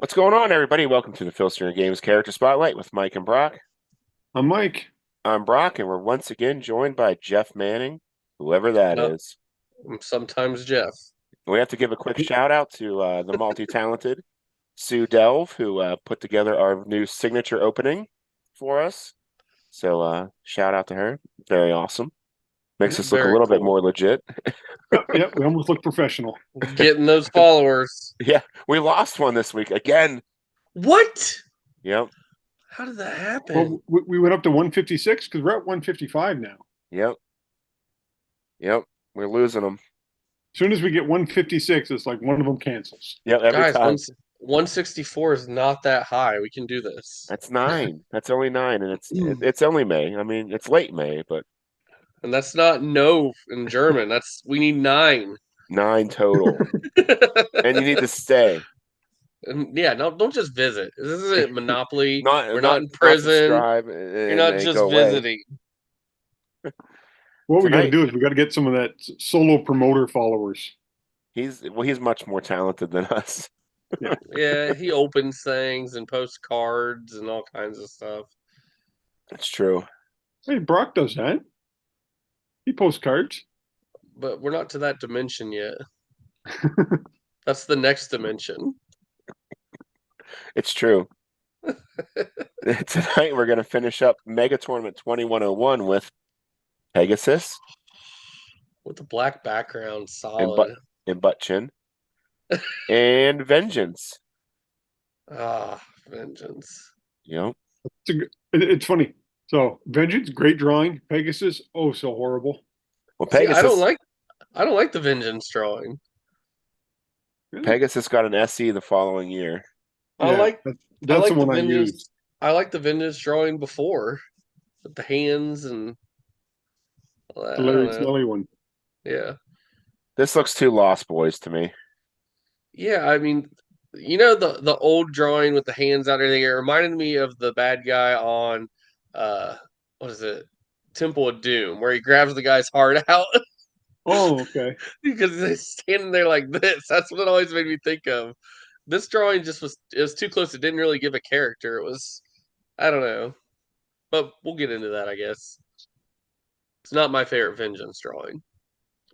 What's going on, everybody? Welcome to the Filsinger Games Character Spotlight with Mike and Brock. I'm Mike. I'm Brock, and we're once again joined by Jeff Manning, whoever that No, is. sometimes Jeff. We have to give a quick shout out to the multi-talented Sue Delve, who put together our new signature opening for us. So shout out to her. Very awesome. Makes us look a Very little bit cool. more legit. Yep, we almost look professional. Getting those followers. Yeah, we lost one this week again. What? Yep, How did that happen? Well, we went up to 156 because we're at 155 now. yep. We're losing them. As soon as we get 156, it's like one of them cancels. Yep, every Guys, time. 164 is not that high. We can do this. That's 9. That's only 9, and it's only May. I mean, it's late May, but And that's not no in German. We need 9. 9 total, and you need to stay. And yeah, no, don't just visit. This isn't Monopoly. We're not in Not prison. subscribe You're and not then just go away. visiting. What we got to Tonight- do is we got to get some of that solo promoter followers. He's much more talented than us. Yeah, he opens things and posts cards and all kinds of stuff. It's true. Hey, Brock does that. He posts cards. But we're not to that dimension yet. That's the next dimension. It's true. Tonight we're gonna finish up MegaTournament 2101 with Pegasus With the black background, and solid. butt chin and Vengeance. Ah, Vengeance. Yep. It's funny. So, Vengeance, great drawing. Pegasus, oh, so horrible. Well, See, Pegasus. I don't like the Vengeance drawing. Really? Pegasus got an SE the following year. I like that's like the one I Vengeance. use. I like the Vengeance drawing before, with the hands and all that. The I Larry don't know. Smelly one. Yeah, This looks too Lost Boys to me. yeah. I mean, you know the old drawing with the hands out everything. It reminded me of the bad guy on, what is it, Temple of Doom, where he grabs the guy's heart out. Oh, okay. Because they're standing there like this. That's what it always made me think of. This drawing it was too close. It didn't really give a character. It was, I don't know. But we'll get into that, I guess. It's not my favorite Vengeance drawing.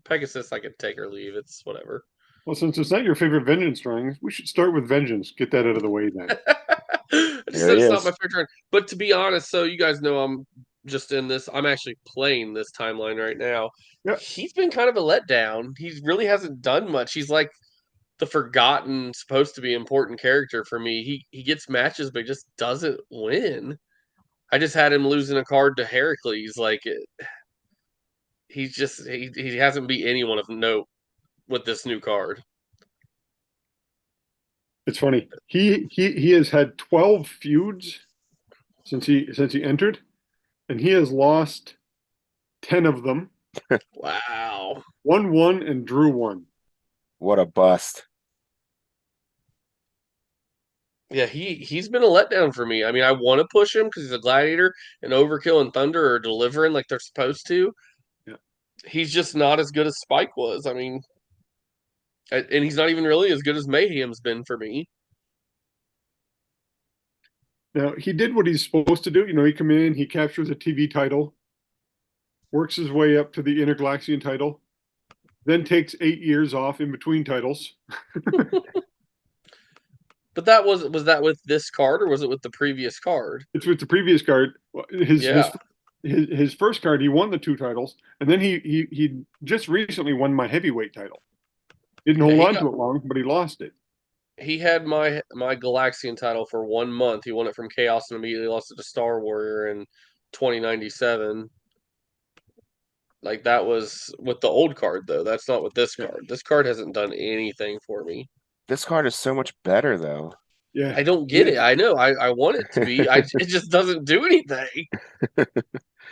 Pegasus, I could take or leave. It's whatever. Well, since it's not your favorite Vengeance drawing, we should start with Vengeance. Get that out of the way then. I just There said he it's not is. my favorite drawing. But to be honest, so you guys know I'm just in this. I'm actually playing this timeline right now. Yep. He's been kind of a letdown. He really hasn't done much. He's like the forgotten, supposed to be important character for me. He gets matches, but he just doesn't win. I just had him losing a card to Heracles. He hasn't beat anyone of note with this new card. It's funny. He has had 12 feuds since he entered, and he has lost 10 of them. Wow. Won and drew one. What a bust. Yeah, he's been a letdown for me. I mean, I want to push him because he's a gladiator, and Overkill and Thunder are delivering like they're supposed to. Yeah. He's just not as good as Spike was. I mean, and he's not even really as good as Mayhem's been for me. Now he did what he's supposed to do. He come in, he captures a TV title, works his way up to the Intergalaxian title, then takes 8 years off in between titles. But that was that with this card or was it with the previous card? It's with the previous card. Yeah. His first card, he won the 2 titles, and then he just recently won my heavyweight title. Didn't hold on to it long, but he lost it. He had my Galaxian title for 1 month. He won it from Chaos and immediately lost it to Star Warrior in 2097. Like that was with the old card though. That's not with this card. This card hasn't done anything for me. This card is so much better, though. Yeah, I don't get it. I know. I want it to be. It just doesn't do anything.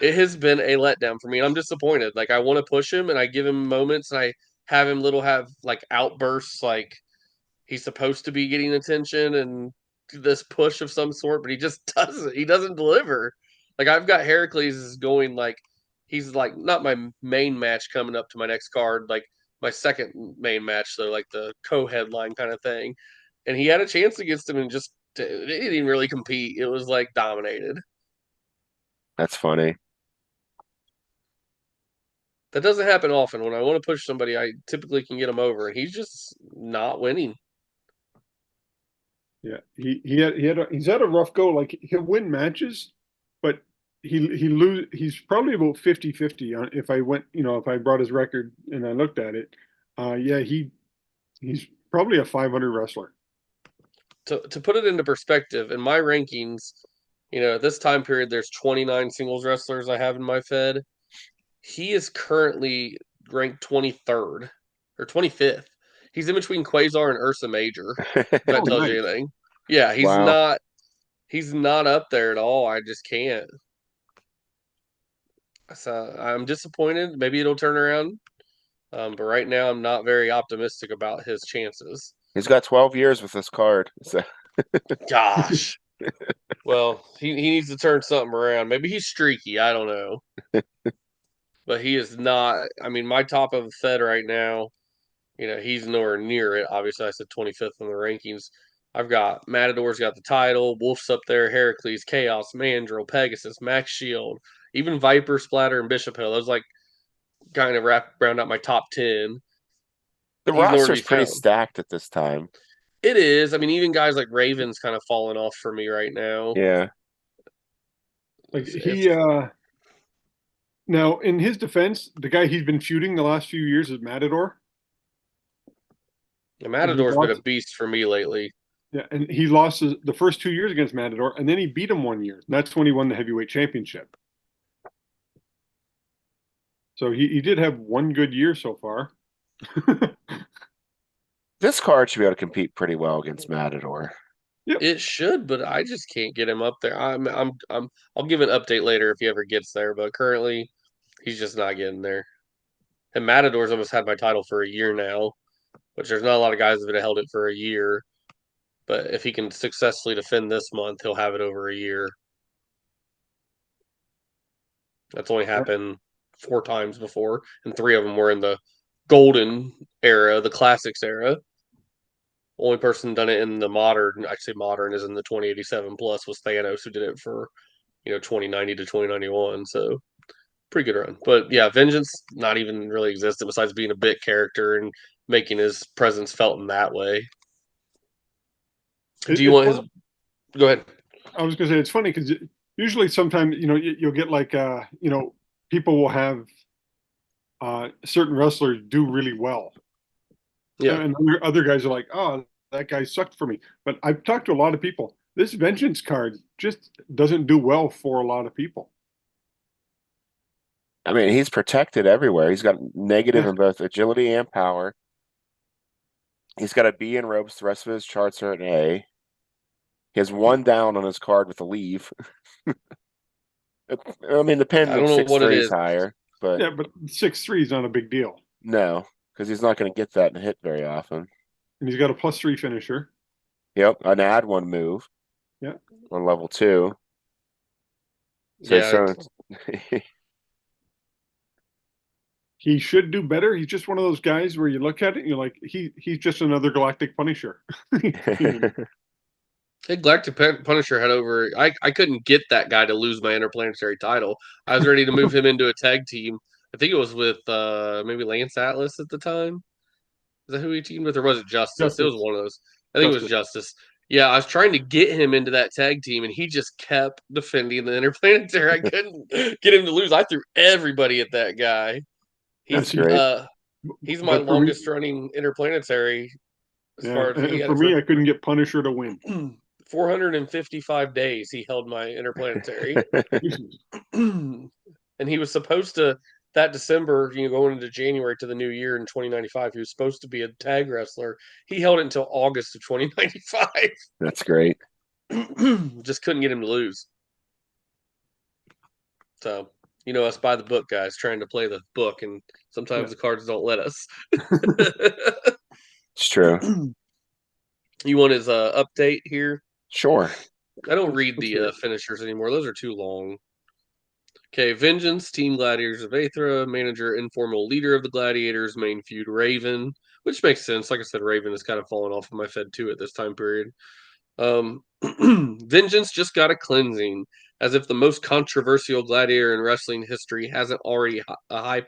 It has been a letdown for me. And I'm disappointed. Like I want to push him and I give him moments and I have him have like outbursts like he's supposed to be getting attention and this push of some sort, but he just doesn't. He doesn't deliver. Like I've got Heracles is going like he's like not my main match coming up to my next card, like my second main match, so like the co-headline kind of thing. and he had a chance against him and just it didn't even really compete. It was like dominated. That's funny. That doesn't happen often. When I want to push somebody, I typically can get him over, and he's just not winning. Yeah, he's had a rough go. Like he'll win matches, but he's probably about 50-50 on if I went, if I brought his record and I looked at it. Yeah, he's probably a 500 wrestler. To put it into perspective, in my rankings, at this time period, there's 29 singles wrestlers I have in my Fed. He is currently ranked 23rd or 25th. He's in between Quasar and Ursa Major. If that tells you Nice. anything. Yeah, Wow. he's not up there at all. I just can't. So I'm disappointed. Maybe it'll turn around. But right now I'm not very optimistic about his chances. He's got 12 years with this card. So Gosh. Well, he needs to turn something around. Maybe he's streaky. I don't know. But he is not. I mean, my top of the Fed right now, he's nowhere near it. Obviously, I said 25th in the rankings. I've got Matador's got the title, Wolf's up there, Heracles, Chaos, Mandrill, Pegasus, Max Shield, even Viper, Splatter, and Bishop Hill. Those like kind of round out my top 10. the He's nowhere to be roster's pretty found. stacked at this time. It is. I mean, even guys like Raven's kind of falling off for me right now. Yeah. Like It's now in his defense, the guy he's been feuding the last few years is Matador. the And he Matador's been a lost, beast for me lately. yeah, and he lost the first 2 years against Matador, and then he beat him 1 year. And that's when he won the heavyweight championship. So he did have one good year so far. This card should be able to compete pretty well against Matador. It should, but I just can't get him up there. I'll give an update later if he ever gets there, but currently he's just not getting there. And Matador's almost had my title for a year now, which there's not a lot of guys that have held it for a year. But if he can successfully defend this month, he'll have it over a year. That's only happened 4 times before, and 3 of them were in the golden era, the classics era. Only person done it in the modern, I say modern, is in the 2087 plus was Thanos, who did it for 2090 to 2091. So pretty good run. But yeah, Vengeance not even really existed besides being a bit character and making his presence felt in that way. Do you It's want his? Go ahead. I was going to say it's funny because usually sometimes you'll get like people will have certain wrestlers do really well, Yeah, and other guys are like, oh, that guy sucked for me. But I've talked to a lot of people. This Vengeance card just doesn't do well for a lot of people. I mean, he's protected everywhere. He's got negative Yeah. in both agility and power. He's got a B in ropes. The rest of his charts are an A. He has 1 down on his card with a leave. I mean, the pin I at don't know what it 6'3" is is. higher, but Yeah, but 6'3" is not a big deal, no, because he's not going to get that hit very often. and he's got a +3 finisher. Yep, an add 1 move. Yeah. On level 2. So Yeah, He should do better. He's just one of those guys where you look at it and you're like, he's just another Galactic Punisher. hey, Galactic Punisher had over. I couldn't get that guy to lose my interplanetary title. I was ready to move him into a tag team. I think it was with maybe Lance Atlas at the time. Is that who he teamed with, or was it Justice? It was Justice. one of those. I think it was Justice. Yeah, I was trying to get him into that tag team, and he just kept defending the interplanetary. I couldn't get him to lose. I threw everybody at that guy. That's He's great. he's my But for me, longest running interplanetary as yeah, far as he and had for it for me, I couldn't get Punisher to win. 455 days. He held my interplanetary, and he was supposed to that December, going into January to the new year in 2095. He was supposed to be a tag wrestler. He held it until August of 2095. That's great. Just couldn't get him to lose. So, us by the book guys trying to play the book, and sometimes the cards don't let us. It's true. You want his update here? Sure. I don't read the finishers anymore. Those are too long. Okay, Vengeance, Team Gladiators of Aethra, manager, informal leader of the Gladiators, main feud, Raven. which makes sense. Like I said, Raven has kind of fallen off of my Fed 2 at this time period. Vengeance just got a cleansing, as if the most controversial gladiator in wrestling history hasn't already a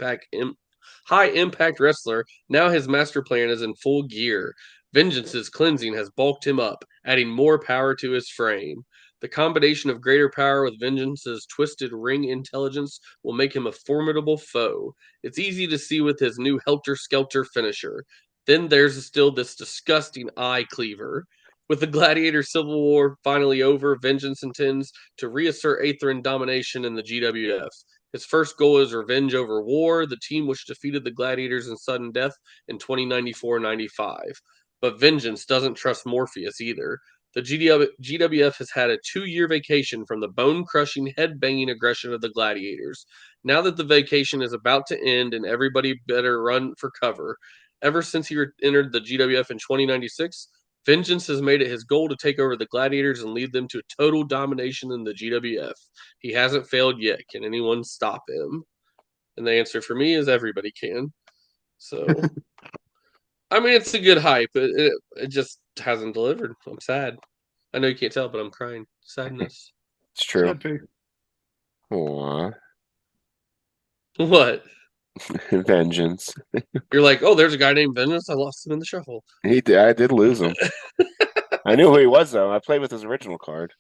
high impact wrestler. Now his master plan is in full gear. Vengeance's cleansing has bulked him up, adding more power to his frame. The combination of greater power with Vengeance's twisted ring intelligence will make him a formidable foe. It's easy to see with his new Helter Skelter finisher. Then there's still this disgusting eye cleaver. With the Gladiator Civil War finally over, Vengeance intends to reassert Aetherin domination in the GWF. His first goal is revenge over War, the team which defeated the Gladiators in sudden death in 2094-95. But Vengeance doesn't trust Morpheus either. The GWF has had a 2-year vacation from the bone-crushing, head-banging aggression of the Gladiators. Now that the vacation is about to end and everybody better run for cover, ever since he entered the GWF in 2096, Vengeance has made it his goal to take over the Gladiators and lead them to total domination in the GWF. He hasn't failed yet. Can anyone stop him? And the answer for me is everybody can. So, I mean, it's a good hype. It just hasn't delivered. I'm sad. I know you can't tell, but I'm crying. Sadness. It's true. Sad face. Aw. What? Vengeance. You're like, oh, there's a guy named Vengeance. I lost him in the shuffle. I did lose him. I knew who he was though. I played with his original card.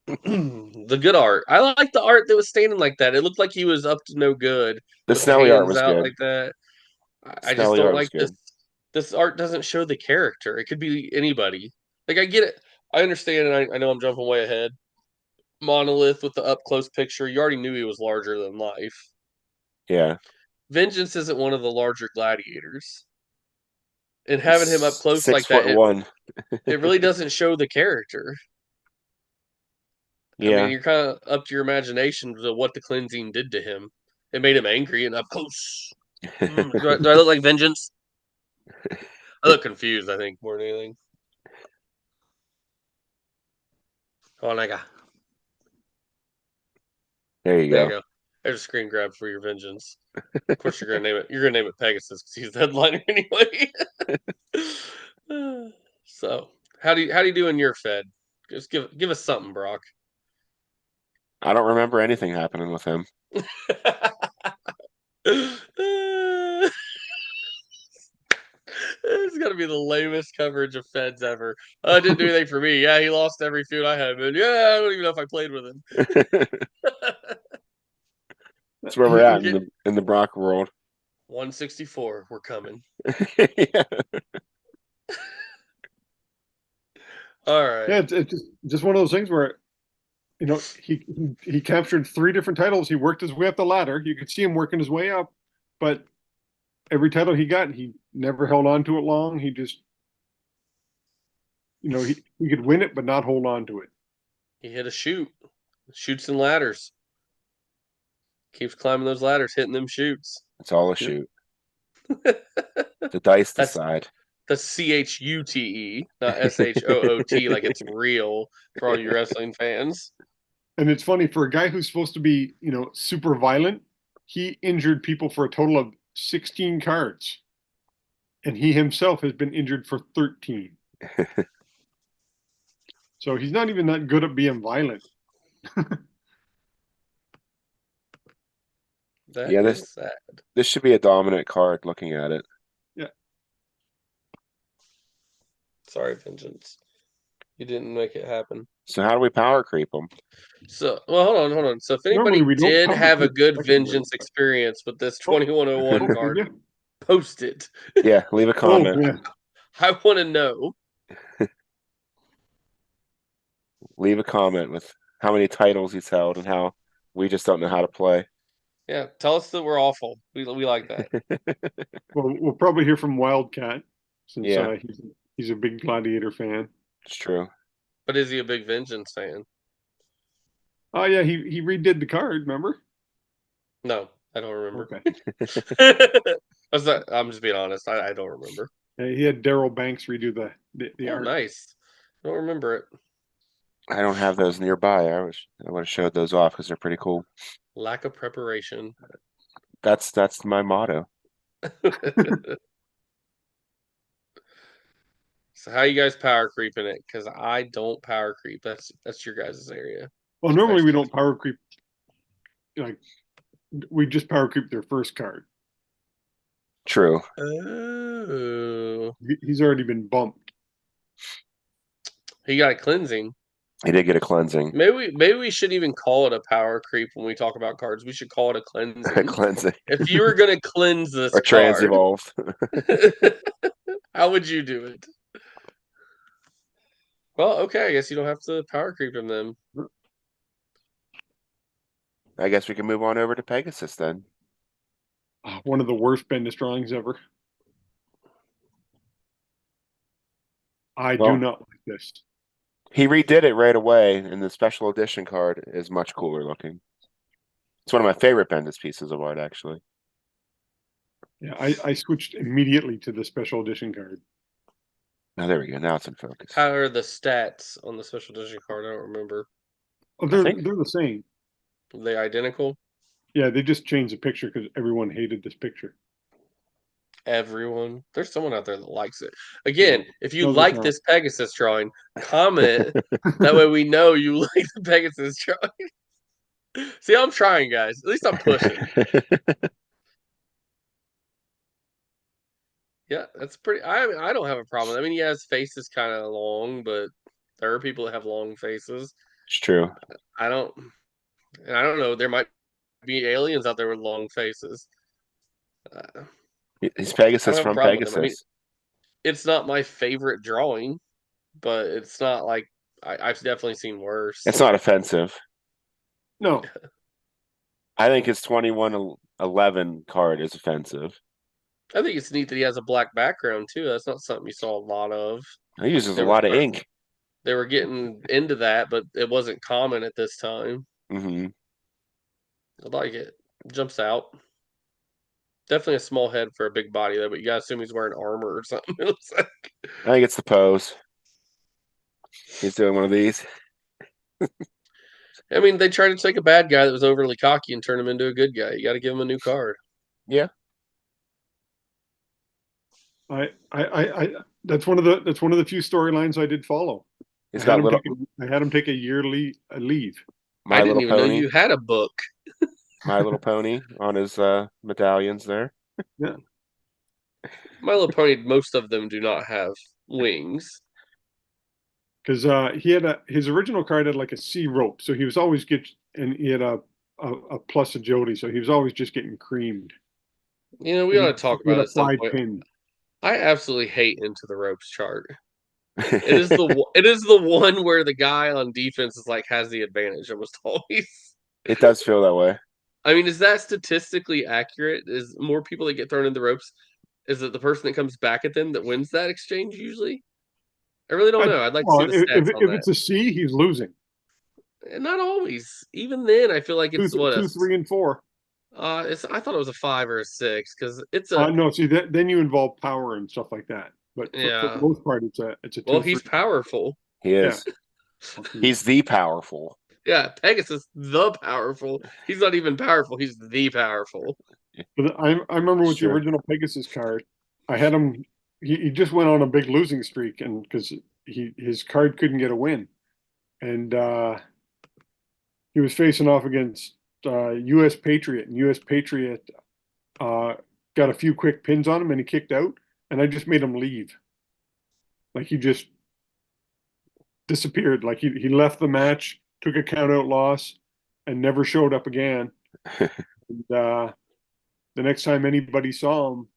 The good art. I like the art that was standing like that. It looked like he was up to no good. The with Snelly art hands was out good. like that. I just Snelly don't art was like this. good. This art doesn't show the character. It could be anybody. Like I get it. I understand, and I know I'm jumping way ahead. Monolith with the up close picture. You already knew he was larger than life. Yeah. Vengeance isn't one of the larger gladiators. And having him up close like that, 6'1". it really doesn't show the character. Yeah. I mean, you're kind of up to your imagination of what the cleansing did to him. It made him angry and up close. Do I look like Vengeance? I look confused, I think, more than anything. Oh, nigga. There you There you go. go. There's a screen grab for your Vengeance. Of course, you're gonna name it. You're gonna name it Pegasus because he's the headliner anyway. So, how do you do in your Fed? Just give us something, Brock. I don't remember anything happening with him. It's gonna be the lamest coverage of Feds ever. Didn't do anything for me. Yeah, he lost every feud I had. And yeah, I don't even know if I played with him. That's where we're at in the Brock world. 164. We're coming. Yeah. All right. Yeah, it's just one of those things where, you know, he captured 3 different titles. He worked his way up the ladder. You could see him working his way up, but every title he got, he never held on to it long. He just, you know, he could win it, but not hold on to it. He hit a shoot. Shoots and ladders. Keeps climbing those ladders, hitting them shoots. It's all a shoot. The dice decide. That's CHUTE, not SHOOT, like it's real for all you wrestling fans. And it's funny, for a guy who's supposed to be, you know, super violent, he injured people for a total of 16 cards. And he himself has been injured for 13. So he's not even that good at being violent. That's sad. This should be a dominant card looking at it. Yeah. Sorry, Vengeance. You didn't make it happen. So how do we power creep them? So, well, hold on. So if anybody Normally we don't did power have a creep good secondary, Vengeance but- experience with this 2101 card, Yeah. post it. Yeah, leave a comment. Oh, yeah. I want to know. Leave a comment with how many titles he's held and how we just don't know how to play. Yeah, tell us that we're awful. We like that. Well, we'll probably hear from Wildcat, since Yeah. he's a big Gladiator fan. It's true. But is he a big Vengeance fan? Oh yeah, he redid the card. Remember? No, I don't remember. Okay. I'm just being honest. I don't remember. Yeah, he had Daryl Banks redo the Oh, art. nice. I don't remember it. I don't have those nearby. I would have showed those off because they're pretty cool. Lack of preparation. That's my motto. So how you guys power creeping it? Because I don't power creep. That's your guys' area. Well, normally we don't power creep. Like we just power creep their first card. True. Oh, He's already been bumped. he got a cleansing. He did get a cleansing. Maybe we should even call it a power creep when we talk about cards. We should call it a cleansing. Cleansing. If you were gonna cleanse this Or card, trans-evolved. how would you do it? Well, okay, I guess you don't have to power creep him then. I guess we can move on over to Pegasus then. One of the worst Bendis drawings ever. I do not like this. He redid it right away, and the special edition card is much cooler looking. It's one of my favorite Bendis pieces of art, actually. Yeah, I switched immediately to the special edition card. Oh, there we go. Now it's in focus. How are the stats on the special edition card? I don't remember. Oh, they're the same. Are they identical? Yeah, they just changed the picture because everyone hated this picture. Everyone. There's someone out there that likes it. Again, if you No, there's like not. this Pegasus drawing, comment. That way we know you like the Pegasus drawing. See, I'm trying, guys. At least I'm pushing. Yeah, that's pretty. I don't have a problem. I mean, yeah, his face is kind of long, but there are people that have long faces. It's true. I don't know. There might be aliens out there with long faces. He's I Pegasus don't have a from problem with him. I mean, Pegasus. it's not my favorite drawing, but it's not like I've definitely seen worse. It's not offensive. No, I think his 2111 card is offensive. I think it's neat that he has a black background too. That's not something you saw a lot of. He uses a lot of ink. They were getting into that, but it wasn't common at this time. Mm-hmm. I like it. Jumps out. Definitely a small head for a big body though, but you gotta assume he's wearing armor or something. It looks like. I think it's the pose. He's doing one of these. I mean, they tried to take a bad guy that was overly cocky and turn him into a good guy. You got to give him a new card. Yeah. That's one of the few storylines I did follow. He's got I had him take a year leave. I didn't even know you had a book. My Little Pony on his medallions there. Yeah. My Little Pony, most of them do not have wings. Because he had his original card had like a C rope, so he was always and he had a plus agility, so he was always just getting creamed. You know, we ought to talk about it at some point. Pin. I absolutely hate Into the Ropes chart. It is the one where the guy on defense is like has the advantage almost always. It does feel that way. I mean, is that statistically accurate? Is more people that get thrown in the ropes? Is it the person that comes back at them that wins that exchange usually? I really don't know. I'd like to see the stats on if that. it's a C, he's losing. Not always. Even then, I feel like it's 2, 3, and 4. I thought it was a 5 or a 6 because it's a. No, see then you involve power and stuff like that. But for the most part, it's a 2. Well, he's powerful. He is. Yeah. He's the powerful. Yeah, Pegasus, the powerful. He's not even powerful. He's the powerful. But I remember with the original Pegasus card, I had him. He just went on a big losing streak, and because his card couldn't get a win, and he was facing off against U.S. Patriot, and U.S. Patriot got a few quick pins on him, and he kicked out, and I just made him leave. Like he just disappeared. Like he left the match, took a count-out loss, and never showed up again. And the next time anybody saw him,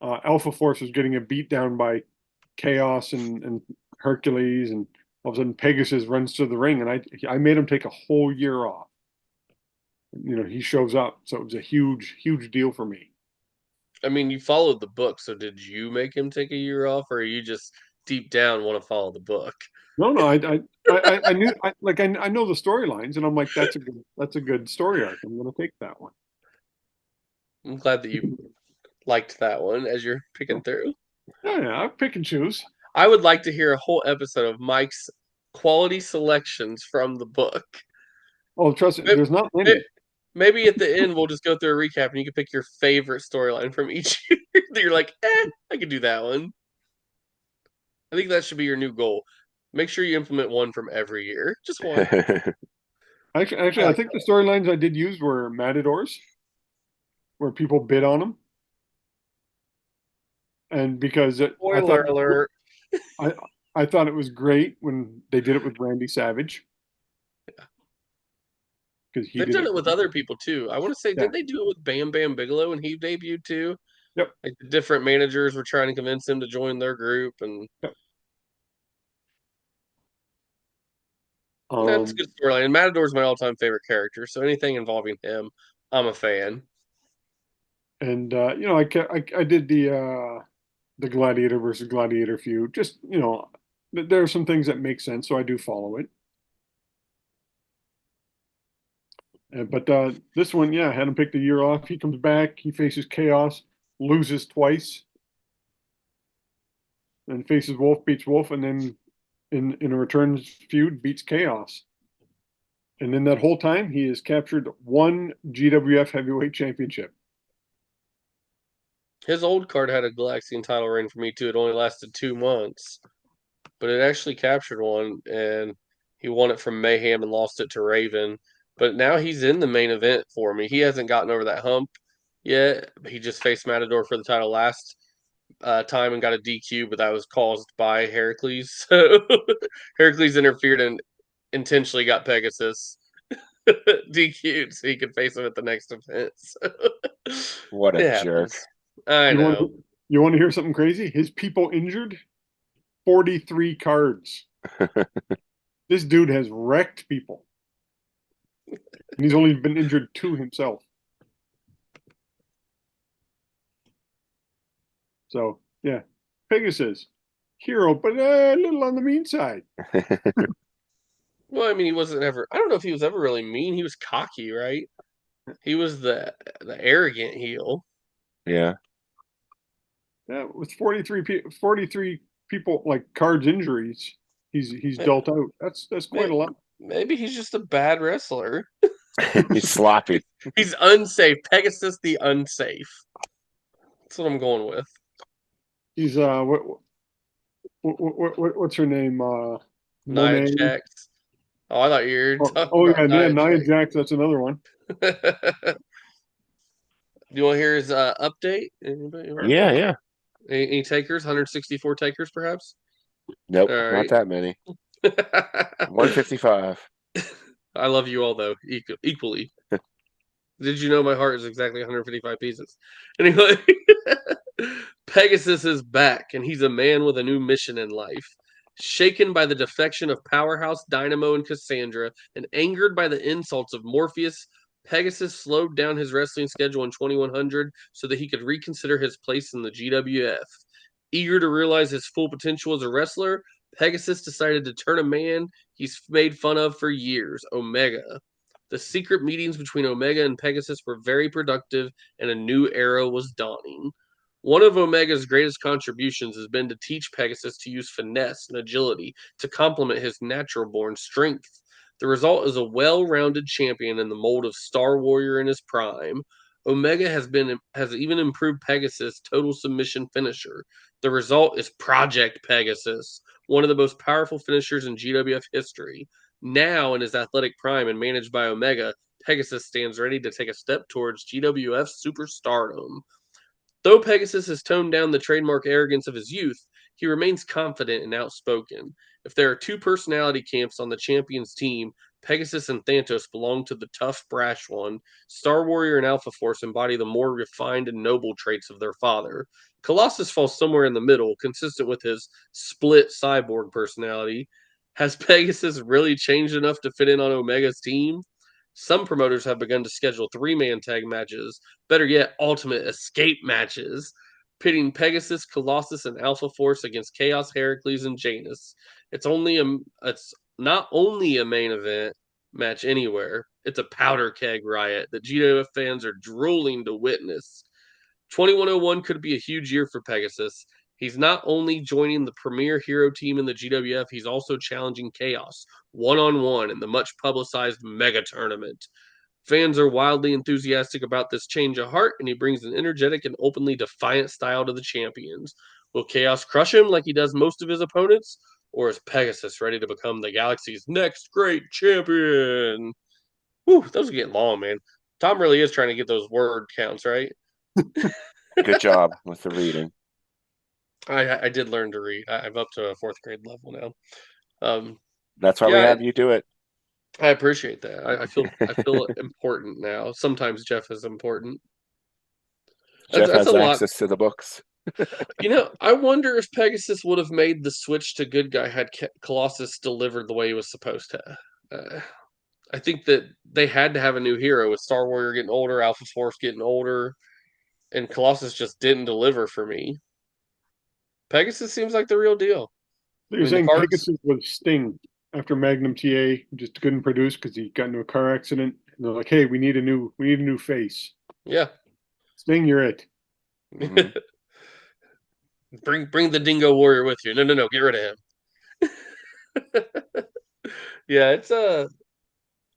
Alpha Force was getting a beat down by Chaos and Hercules, and all of a sudden Pegasus runs to the ring, and I made him take a whole year off. You know, he shows up, so it was a huge deal for me. I mean, you followed the book, so did you make him take a year off, or you just deep down want to follow the book? No, I knew I know the storylines, and I'm like, that's a good story arc. I'm going to take that one. I'm glad that you liked that one as you're picking through. Yeah, I pick and choose. I would like to hear a whole episode of Mike's quality selections from the book. Oh, trust me, there's not many. Maybe at the end we'll just go through a recap and you can pick your favorite storyline from each year. You're like, I could do that one. I think that should be your new goal. Make sure you implement one from every year. Just one. Actually, I think the storylines I did use were Matadors, where people bid on them, and because Spoiler alert. I I thought it was great when they did it with Randy Savage because he They've did done it. it with other people too. I want to say, Yeah. did they do it with Bam Bam Bigelow when he debuted too? Yep. Like the different managers were trying to convince him to join their group, and Yep. that's a good storyline. And Matador's my all-time favorite character, so anything involving him, I'm a fan. And I did the Gladiator versus Gladiator feud. Just there are some things that make sense, so I do follow it. But this one, yeah, I had him pick the year off. He comes back, he faces Chaos, loses twice, and faces Wolf, beats Wolf, and then in a return feud beats Chaos. And in that whole time, he has captured one GWF Heavyweight Championship. His old card had a Galaxian title reign for me too. It only lasted 2 months, but it actually captured one, and he won it from Mayhem and lost it to Raven. But now he's in the main event for me. He hasn't gotten over that hump yet. He just faced Matador for the title last time and got a DQ, but that was caused by Heracles. So Heracles interfered and intentionally got Pegasus DQ'd so he could face him at the next event. So What a it jerk. happens. I You know. want to hear something crazy? His people injured 43 cards. This dude has wrecked people. And he's only been injured 2 himself. So, yeah. Pegasus, hero, but a little on the mean side. Well, I mean, he wasn't ever. I don't know if he was ever really mean. He was cocky, right? He was the arrogant heel. Yeah. Yeah, with 43 people like cards injuries, he's dealt out. That's quite a lot. Maybe he's just a bad wrestler. He's sloppy. He's unsafe. Pegasus the unsafe. That's what I'm going with. He's what's her name? Nia Monet. Jax. Oh, I thought you were talking Oh about yeah, Nia Nia Jax. Jax. That's another one. Do you want to hear his update? Anybody? Yeah, yeah. Any takers? 164 takers, perhaps? Nope, All not right. that many. 155. I love you all, though, equally. Did you know my heart is exactly 155 pieces? Anyway, Pegasus is back, and he's a man with a new mission in life. Shaken by the defection of Powerhouse, Dynamo, and Cassandra, and angered by the insults of Morpheus, Pegasus slowed down his wrestling schedule in 2100 so that he could reconsider his place in the GWF. Eager to realize his full potential as a wrestler, Pegasus decided to turn a man he's made fun of for years, Omega. The secret meetings between Omega and Pegasus were very productive, and a new era was dawning. One of Omega's greatest contributions has been to teach Pegasus to use finesse and agility to complement his natural born strength. The result is a well rounded champion in the mold of Star Warrior in his prime. Omega has even improved Pegasus' total submission finisher. The result is Project Pegasus, one of the most powerful finishers in GWF history. Now, in his athletic prime and managed by Omega, Pegasus stands ready to take a step towards GWF superstardom. Though Pegasus has toned down the trademark arrogance of his youth, he remains confident and outspoken. If there are two personality camps on the champions team, Pegasus and Thantos belong to the tough, brash one. Star Warrior and Alpha Force embody the more refined and noble traits of their father. Colossus falls somewhere in the middle, consistent with his split cyborg personality. Has Pegasus really changed enough to fit in on Omega's team? Some promoters have begun to schedule 3-man tag matches, better yet, ultimate escape matches, pitting Pegasus, Colossus, and Alpha Force against Chaos, Heracles, and Janus. It's not only a main event match anywhere, it's a powder keg riot that GWF fans are drooling to witness. 2101 could be a huge year for Pegasus. He's not only joining the premier hero team in the GWF, he's also challenging Chaos one-on-one in the much publicized MegaTournament. Fans are wildly enthusiastic about this change of heart, and he brings an energetic and openly defiant style to the champions. Will Chaos crush him like he does most of his opponents? Or is Pegasus ready to become the galaxy's next great champion? Whew, those are getting long, man. Tom really is trying to get those word counts, right? Good job with the reading. I did learn to read. I'm up to a 4th grade level now. That's why we yeah, have you do it. I appreciate that. I feel important now. Sometimes Jeff is important. Jeff That's a has lot. access to the books. I wonder if Pegasus would have made the switch to good guy had Colossus delivered the way he was supposed to. I think that they had to have a new hero with Star Warrior getting older, Alpha Force getting older, and Colossus just didn't deliver for me. Pegasus seems like the real deal. They're saying Pegasus was Sting after Magnum TA just couldn't produce because he got into a car accident. And they're like, "Hey, we need a new face." Yeah, Sting, you're it. Mhm. bring the Dingo Warrior with you. No, get rid of him. Yeah, it's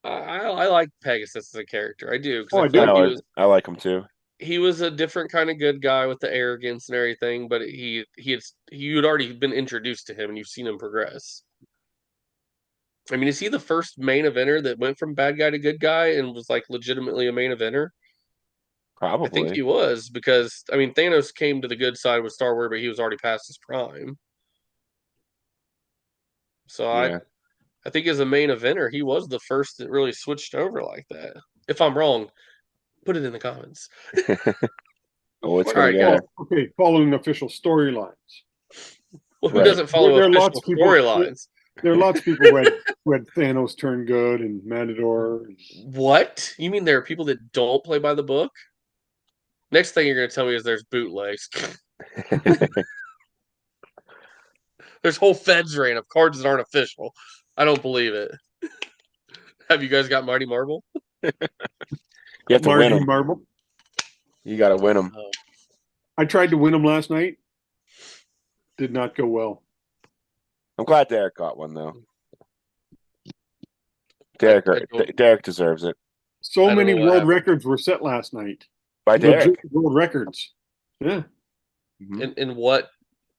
I like Pegasus as a character. I do because Oh, I I feel do. like I like him too. he was a different kind of good guy with the arrogance and everything, but you'd already been introduced to him and you've seen him progress. I mean, is he the first main eventer that went from bad guy to good guy and was like legitimately a main eventer? I think he Probably. was because I mean Thanos came to the good side with Star Wars, but he was already past his prime. So Yeah. I think as a main eventer, he was the first that really switched over like that. If I'm wrong, put it in the comments. Oh, it's All gonna right, get guys. her. Okay, following official storylines. Well, who Right. doesn't follow There are official lots of people. storylines? There are lots of people who had Thanos turn good and Matador. What? You mean there are people that don't play by the book? Next thing you're going to tell me is there's bootlegs. There's whole feds ran of cards that aren't official. I don't believe it. Have you guys got Mighty Marvel? You have to win Marty them. Marble. You got to win them. Oh. I tried to win them last night. Did not go well. I'm glad Derek got one though. Derek deserves it. So I don't many know what world happened. records were set last night. By Legit Derek. world records. Yeah. Mhm. In what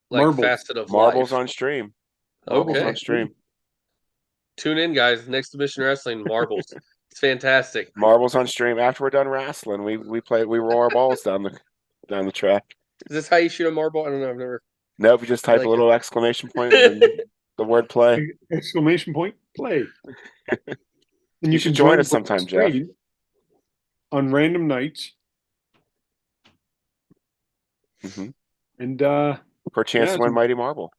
Marbles. facet of Marbles life? on stream. Marbles Okay. on stream. Tune in, guys. Next Division Wrestling, Marbles. It's fantastic. Marbles on stream. After we're done wrestling, we roll our balls down the track. Is this how you shoot a marble? I don't know. I've never. Nope, you just type a little exclamation point and then the word play. Exclamation point, play. And You should join us sometime, Jeff. On random nights. Mm-hmm. And For a chance to win Mighty Marble.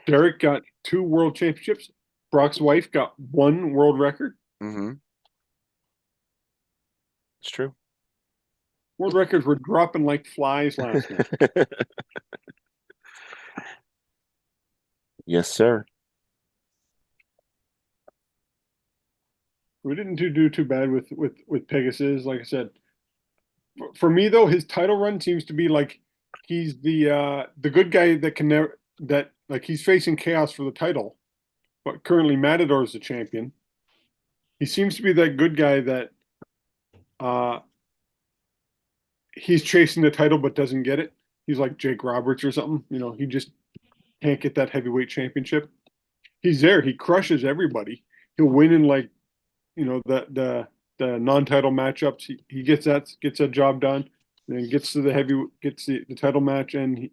Derek got 2 world championships. Brock's wife got 1 world record. Mm-hmm. It's true. World records were dropping like flies last night. Yes, sir. We didn't do too bad with Pegasus. Like I said, for me though, his title run seems to be like he's the good guy that can never like he's facing Chaos for the title, but currently Matador is the champion. He seems to be that good guy that he's chasing the title but doesn't get it. He's like Jake Roberts or something. He just can't get that heavyweight championship. He's there. He crushes everybody. He'll win in like the non-title matchups. He gets that job done. And then gets to the title match, and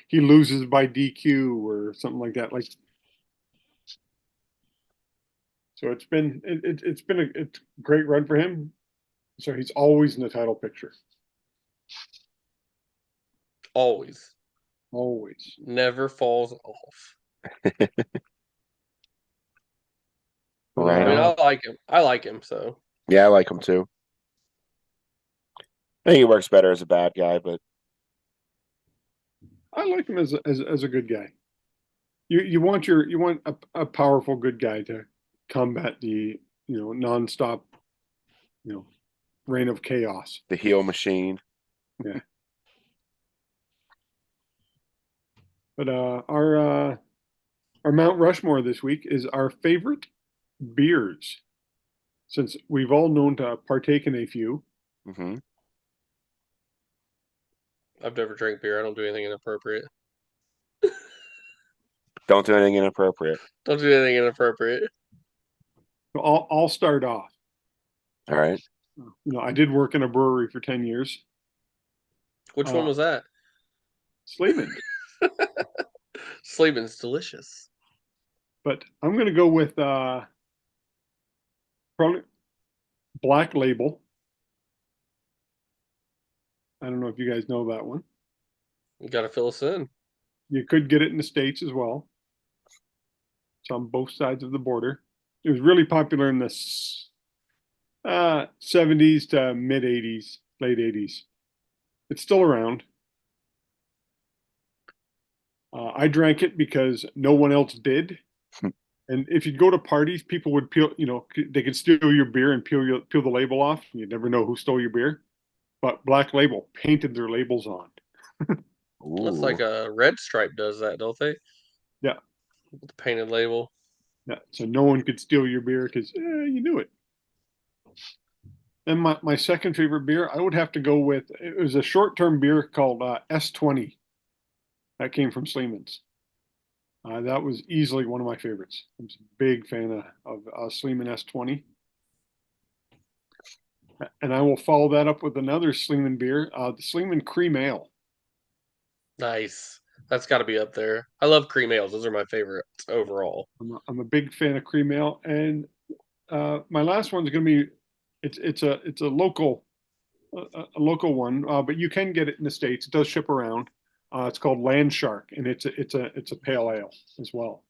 he loses by DQ or something like that. Like, so it's been a great run for him. So he's always in the title picture. Always. Never falls off. Right. I mean, I like him. So yeah, I like him too. I think he works better as a bad guy, but I like him as a good guy. You want a powerful good guy to combat the nonstop reign of chaos. The heel machine. Yeah. But our Mount Rushmore this week is our favorite beers, since we've all known to partake in a few. Mm-hmm. I've never drank beer. I don't do anything inappropriate. Don't do anything inappropriate. Don't do anything inappropriate. I'll start off. All right. I did work in a brewery for 10 years. Which one was that? Sleeman. Sleeman's delicious. But I'm going to go with probably Black Label. I don't know if you guys know that one. You got to fill us in. You could get it in the States as well. It's on both sides of the border. It was really popular in the 70s to mid 80s, late 80s. It's still around. I drank it because no one else did. And if you'd go to parties, people would peel, they could steal your beer and peel the label off. You'd never know who stole your beer. But Black Label painted their labels on. That's like a Red Stripe does that, don't they? Yeah. With the painted label. Yeah. So no one could steal your beer because you knew it. And my second favorite beer, I would have to go with, it was a short-term beer called S20. That came from Sleeman's. That was easily one of my favorites. I'm a big fan of Sleeman S20. And I will follow that up with another Sleeman beer, the Sleeman Cream Ale. Nice. That's got to be up there. I love cream ales. Those are my favorites overall. I'm a big fan of cream ale. And my last one's going to be, it's a local one, but you can get it in the States. It does ship around. It's called Land Shark, and it's a pale ale as well.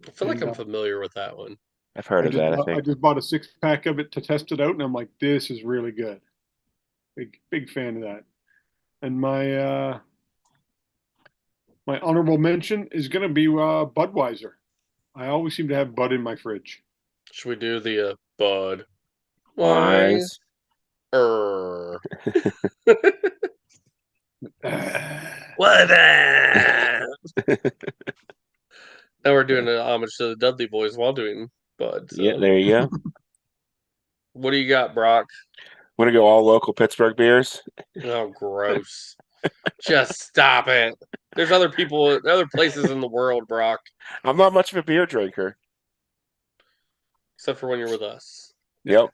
I feel like I'm familiar with that one. I've heard of that. I just bought a 6-pack of it to test it out, and I'm like, this is really good. Big fan of that. And my honorable mention is going to be Budweiser. I always seem to have Bud in my fridge. Should we do the Bud? Wise. What? Now we're doing an homage to the Dudley Boys while doing Bud. So. Yeah, there you go. What do you got, Brock? Want to go all local Pittsburgh beers? Oh, gross. Just stop it. There's other places in the world, Brock. I'm not much of a beer drinker. Except for when you're with us. Yep.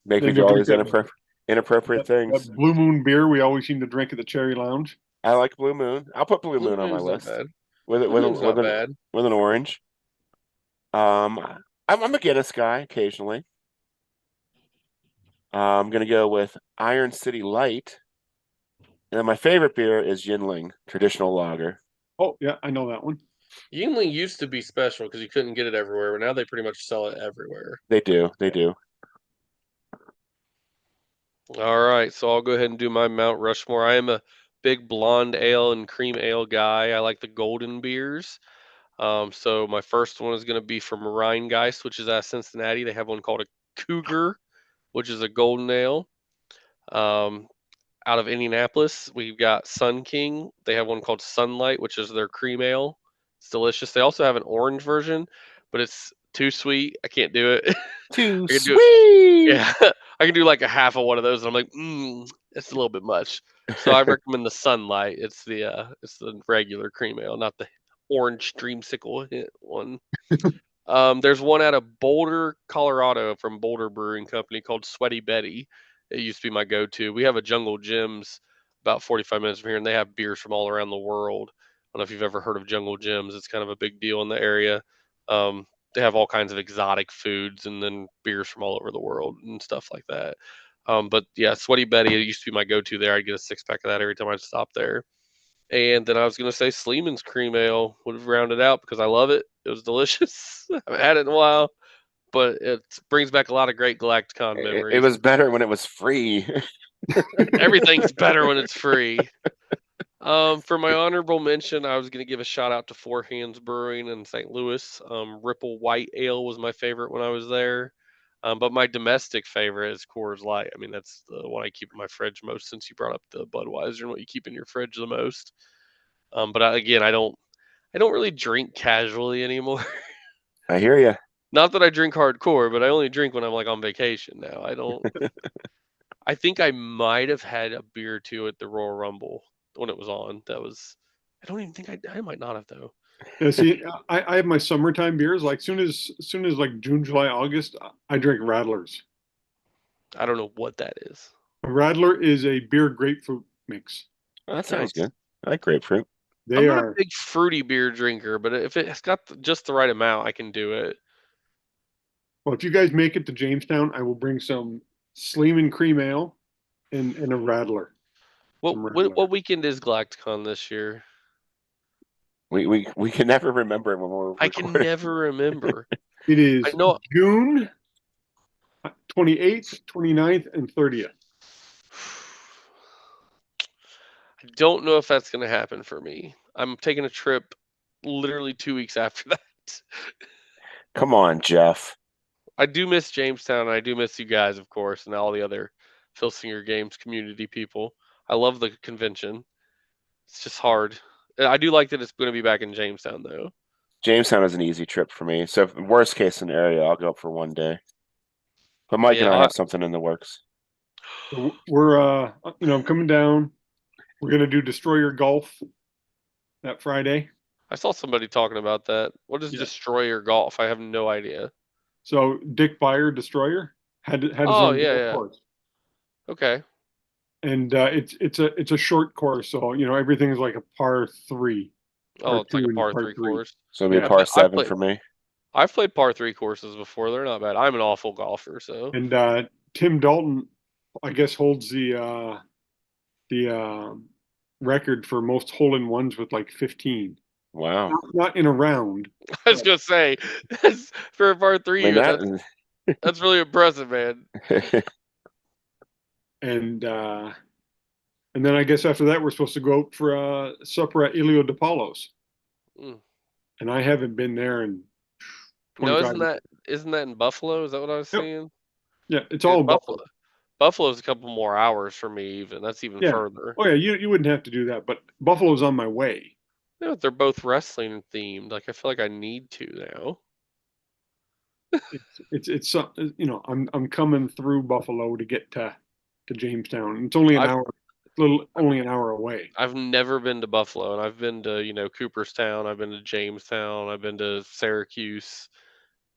Make me do all these inappropriate things. That Blue Moon beer we always seem to drink at the Cherry Lounge. I like Blue Moon. I'll put Blue Moon on my list. With an orange. I'm a Guinness guy occasionally. I'm gonna go with Iron City Light. And then my favorite beer is Yinling, traditional lager. Oh yeah, I know that one. Yingling used to be special because you couldn't get it everywhere, but now they pretty much sell it everywhere. They do. All right, so I'll go ahead and do my Mount Rushmore. I am a big blonde ale and cream ale guy. I like the golden beers. So my first one is going to be from Rheingeist, which is out of Cincinnati. They have one called a Cougar, which is a golden ale. Out of Indianapolis, we've got Sun King. They have one called Sunlight, which is their cream ale. It's delicious. They also have an orange version, but it's too sweet. I can't do it. Too sweet. Yeah, I can do like a half of one of those, and I'm like, it's a little bit much. So I recommend the Sunlight. It's the regular cream ale, not the orange dreamsicle hit one. There's one out of Boulder, Colorado, from Boulder Brewing Company called Sweaty Betty. It used to be my go-to. We have a Jungle Jim's about 45 minutes from here, and they have beers from all around the world. I don't know if you've ever heard of Jungle Jim's. It's kind of a big deal in the area. They have all kinds of exotic foods and then beers from all over the world and stuff like that. But yeah, Sweaty Betty, it used to be my go-to there. I'd get a 6-pack of that every time I'd stop there. And then I was going to say Sleeman's Cream Ale would have rounded out because I love it. It was delicious. I haven't had it in a while, but it brings back a lot of great GalactiCon memories. It was better when it was free. Everything's better when it's free. For my honorable mention, I was going to give a shout out to Four Hands Brewing in St. Louis. Ripple White Ale was my favorite when I was there. But my domestic favorite is Coors Light. I mean, that's the one I keep in my fridge most since you brought up the Budweiser and what you keep in your fridge the most. But I don't really drink casually anymore. I hear you. Not that I drink hardcore, but I only drink when I'm like on vacation now. I think I might have had a beer or two at the Royal Rumble when it was on. I don't even think I might not have though. Yeah, see, I have my summertime beers. Like soon as like June, July, August, I drink Rattlers. I don't know what that is. A Rattler is a beer grapefruit mix. Oh, that sounds Nice. good. I like grapefruit. They I'm not a are. big fruity beer drinker, but if it's got just the right amount, I can do it. Well, if you guys make it to Jamestown, I will bring some Sleeman Cream Ale and a Rattler. Some Rattler. What weekend is GalactiCon this year? We can never remember it when we're I can recording. never remember. It is I know. June 28th, 29th, and 30th. I don't know if that's going to happen for me. I'm taking a trip literally 2 weeks after that. Come on, Jeff. I do miss Jamestown, and I do miss you guys, of course, and all the other Filsinger Games community people. I love the convention. It's just hard. I do like that it's going to be back in Jamestown, though. Jamestown is an easy trip for me. So, worst case scenario, I'll go for one day. But Mike and I have something in the works. So we're I'm coming down. We're gonna do Destroyer Golf that Friday. I saw somebody talking about that. What is Destroyer Golf? I have no idea. So Dick Beyer, Destroyer, had his own golf course. Okay. And it's a short course, so everything's like a par 3. Oh, it's like a par 3 course. So it'll be a par 7 for me. I've played par 3 courses before. They're not bad. I'm an awful golfer, so. And Tim Dalton, I guess, holds the record for most hole-in-ones with like 15. Wow. Not in a round. I was gonna say, for a par 3, that's really impressive, man. And then I guess after that we're supposed to go out for supper at Ilio DePaulo's. And I haven't been there in 25 No, isn't that in Buffalo? Is that what I was saying? Yeah, it's all in Buffalo. Buffalo's a couple more hours for me, even. That's even further. Oh yeah, you wouldn't have to do that, but Buffalo's on my way. Yeah, they're both wrestling themed. Like I feel like I need to now. It's I'm coming through Buffalo to get to Jamestown. It's only an hour, only an hour away. I've never been to Buffalo, and I've been to Cooperstown. I've been to Jamestown. I've been to Syracuse.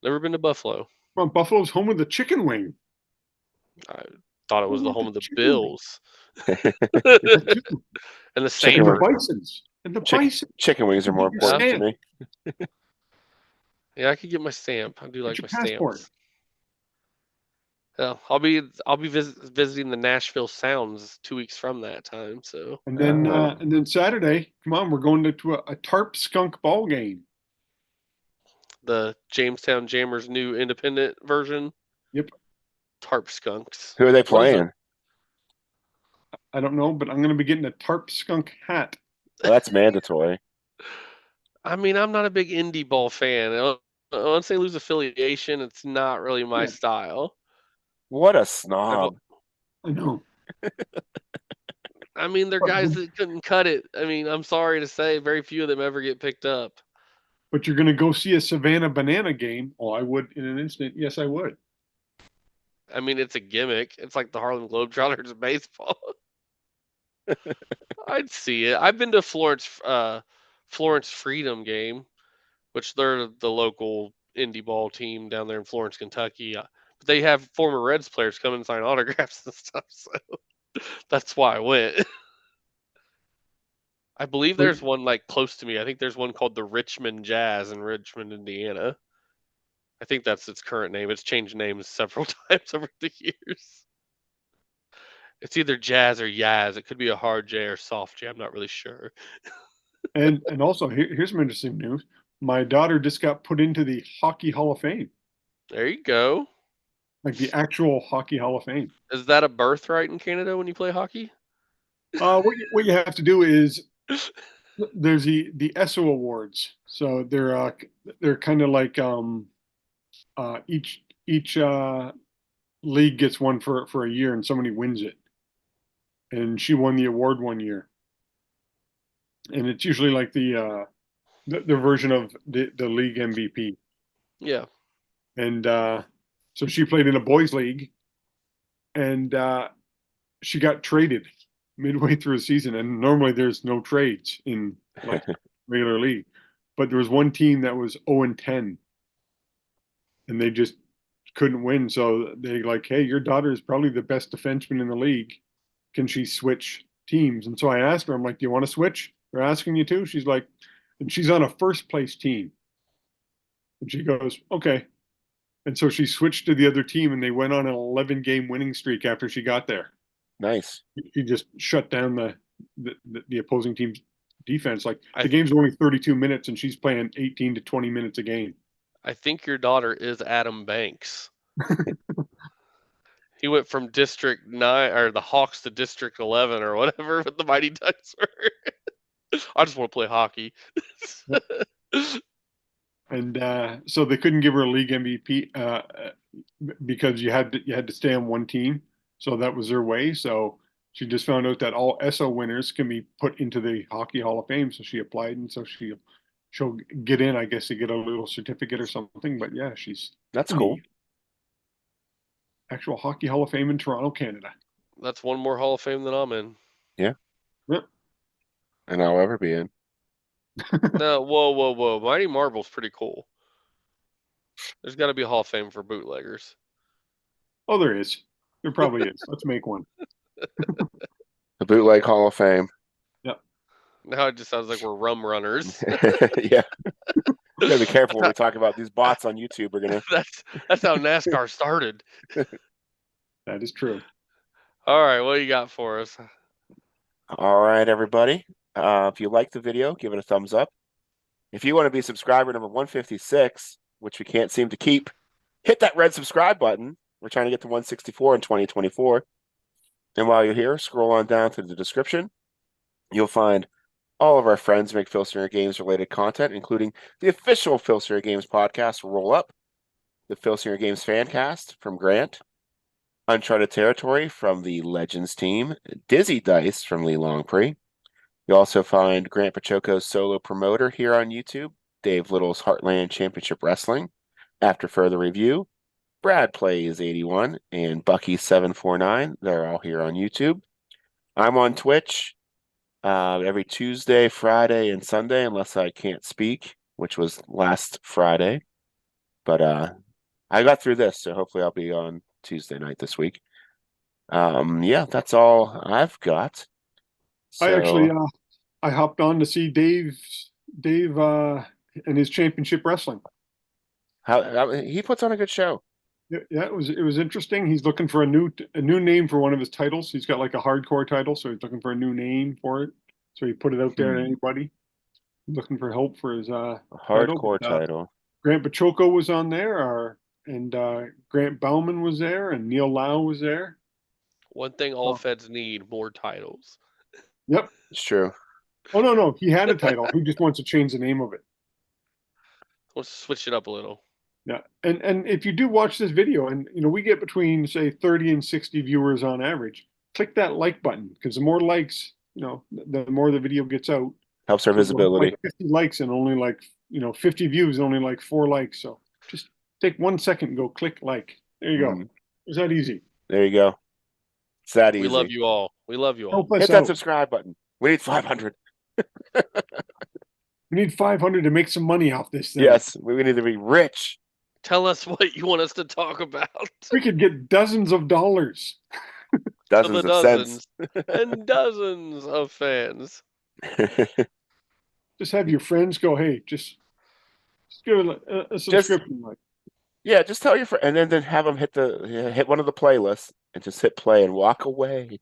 Never been to Buffalo. Well, Buffalo's home of the chicken wing. I thought it was the home of the Bills. And the Sabres. And the Bisons. And the Bison. Chicken wings are more important to me. Yeah, I could get my stamp. I do like my passport. stamps. Well, I'll be visiting the Nashville Sounds 2 weeks from that time. So. And then Saturday, come on, we're going to a Tarp Skunk ball game. The Jamestown Jammers new independent version. Yep. Tarp Skunks. Who are they playing? I don't know, but I'm going to be getting a Tarp Skunk hat. Well, that's mandatory. I mean, I'm not a big indie ball fan. Once they lose affiliation, it's not really my style. What a snob. I know. I mean, they're guys that couldn't cut it. I mean, I'm sorry to say, very few of them ever get picked up. But you're going to go see a Savannah Banana game? Oh, I would in an instant. Yes, I would. I mean, it's a gimmick. It's like the Harlem Globetrotters of baseball. I'd see it. I've been to Florence Freedom game, which they're the local indie ball team down there in Florence, Kentucky. But they have former Reds players come and sign autographs and stuff, so that's why I went. I believe there's one like close to me. I think there's one called the Richmond Jazz in Richmond, Indiana. I think that's its current name. It's changed names several times over the years. It's either Jazz or Yaz. It could be a hard J or soft J. I'm not really sure. And also, here's some interesting news. My daughter just got put into the Hockey Hall of Fame. There you go. Like the actual Hockey Hall of Fame. Is that a birthright in Canada when you play hockey? What you have to do is there's the ESO awards. So they're kind of like each league gets one for a year and somebody wins it. And she won the award one year. And it's usually like the version of the league MVP. Yeah. And so she played in a boys league, and she got traded midway through the season, and normally there's no trades in like regular league, but there was one team that was 0-10, and they just couldn't win. So they like, hey, your daughter is probably the best defenseman in the league. Can she switch teams? And so I asked her, I'm like, do you want to switch? They're asking you to. She's like, and she's on a first place team. And she goes, okay. And so she switched to the other team, and they went on an 11-game winning streak after she got there. Nice. She just shut down the opposing team's defense. Like I the game's only 32 minutes, and she's playing 18 to 20 minutes a game. I think your daughter is Adam Banks. He went from District 9 or the Hawks to District 11 or whatever with the Mighty Ducks were. I just want to play hockey. And so they couldn't give her a league MVP because you had to stay on one team. So that was their way. So she just found out that all ESO winners can be put into the Hockey Hall of Fame. So she applied, and so she'll get in, I guess, to get a little certificate or something. But yeah, she's That's in cool. the actual Hockey Hall of Fame in Toronto, Canada. That's one more Hall of Fame than I'm in. Yeah. Yep. And I'll ever be in. No, whoa. Mighty Marble's pretty cool. There's got to be a Hall of Fame for bootleggers. Oh, there is. There probably is. Let's make one. The Bootleg Hall of Fame. Now it just sounds like we're rum runners. Yeah. You gotta be careful when we talk about these bots on YouTube. We're gonna. That's how NASCAR started. That is true. All right, what do you got for us? All right, everybody. If you like the video, give it a thumbs up. If you want to be subscriber number 156, which we can't seem to keep, hit that red subscribe button. We're trying to get to 164 in 2024. And while you're here, scroll on down to the description. You'll find all of our friends make Filsinger Games related content, including the official Filsinger Games podcast, Roll Up, the Filsinger Games Fancast from Grant, Uncharted Territory from the Legends team, Dizzy Dice from Lee Longpree. You also find Grant Pachoko's solo promoter here on YouTube, Dave Little's Heartland Championship Wrestling. After further review, Brad Plays 81 and Bucky749. They're all here on YouTube. I'm on Twitch every Tuesday, Friday, and Sunday, unless I can't speak, which was last Friday. But I got through this, so hopefully I'll be on Tuesday night this week. Yeah, that's all I've got. I actually I hopped on to see Dave and his championship wrestling. How he puts on a good show. Yeah, it was interesting. He's looking for a new name for one of his titles. He's got like a hardcore title, so he's looking for a new name for it. So he put it out there to anybody looking for help for his hardcore title. Grant Pachoko was on there, and Grant Bauman was there, and Neil Lau was there. One thing all feds need, more titles. Yep. It's true. Oh, no. He had a title. He just wants to change the name of it. Let's switch it up a little. Yeah. And if you do watch this video, and we get between, say, 30 and 60 viewers on average, click that like button, because the more likes, the more the video gets out. Helps our visibility. Like 50 likes and only 50 views, only like 4 likes. So just take 1 second and go click like. There you go. It's that easy. There you go. It's that easy. We love you all. Hit that subscribe button. We need 500. We need 500 to make some money off this thing. Yes, we need to be rich. Tell us what you want us to talk about. We could get dozens of dollars. Dozens of cents. And dozens of fans. Just have your friends go, hey, just give it a subscription. Yeah, just tell your friend, and then have them hit one of the playlists and just hit play and walk away.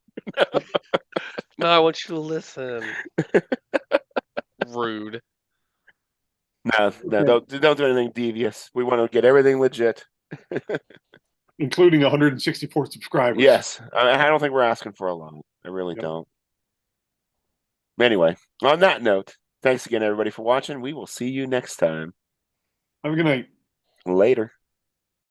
No, I want you to listen. Rude. No, don't do anything devious. We want to get everything legit. Including 164 subscribers. Yes. I don't think we're asking for a lot. I really don't. Anyway, on that note, thanks again, everybody, for watching. We will see you next time. Have a good night. Later.